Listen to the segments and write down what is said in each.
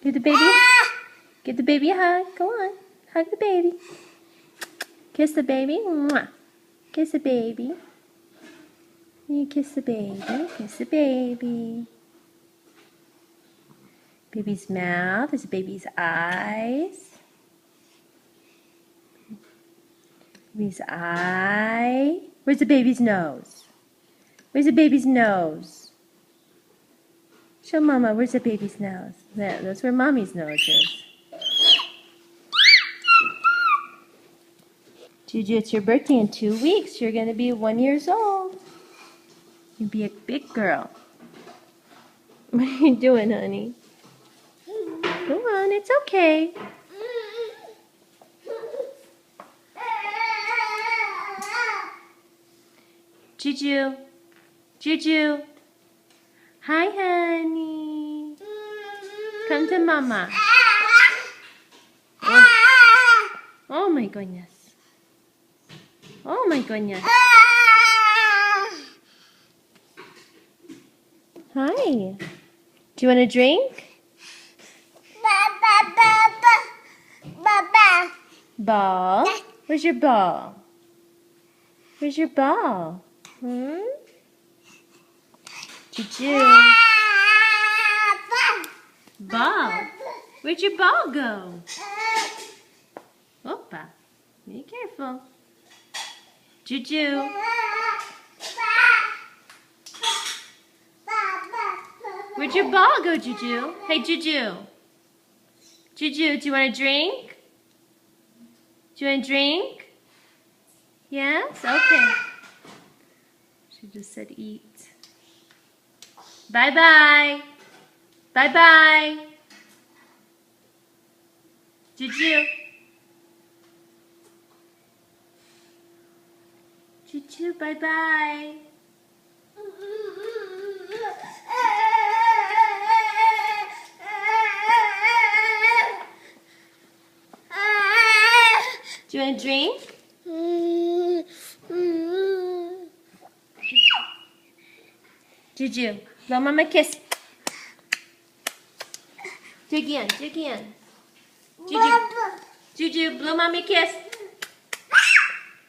Give the baby. Give the baby a hug. Go on. Hug the baby. Kiss the baby. Mwah. Kiss the baby. You kiss the baby. Kiss the baby. Baby's mouth is baby's eyes. Baby's eye. Where's the baby's nose? Where's the baby's nose? Show Mama, where's the baby's nose? There, that's where Mommy's nose is. Juju, it's your birthday in 2 weeks. You're going to be 1 year old. You'll be a big girl. What are you doing, honey? Go on, it's okay. Juju. Juju. Hi, honey. Come to Mama. Oh my goodness. Oh my goodness. Hi. Do you want a drink? Ball? Where's your ball? Where's your ball? Juju. Ball. Where'd your ball go? Opa. Be careful. Juju. Where'd your ball go, Juju? Hey, Juju. Juju, do you want a drink? Do you want a drink? Yes? Okay. She just said eat. Bye-bye. Bye-bye. Juju. Juju, bye-bye. Do you want a drink? Juju, blow Mama a kiss. Do again, do again. Juju, Juju, blow Mommy a kiss.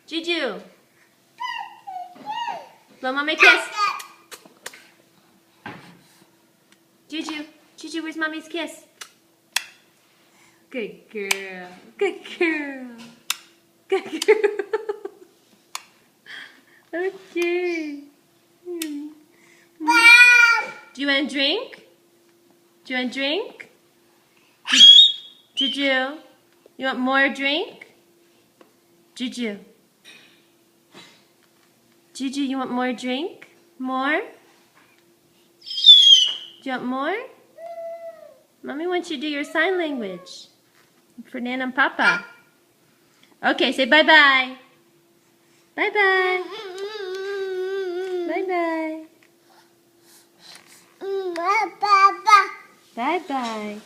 Juju, blow Mommy a kiss. Juju, Juju, where's Mommy's kiss? Good girl, good girl, good girl. Okay. Do you want a drink? Do you want a drink? Juju, you want more drink? Juju. Juju, you want more drink? More? Do you want more? Mommy wants you to do your sign language for Nana and Papa. Okay, say bye-bye. Bye-bye. Bye-bye. Bye-bye.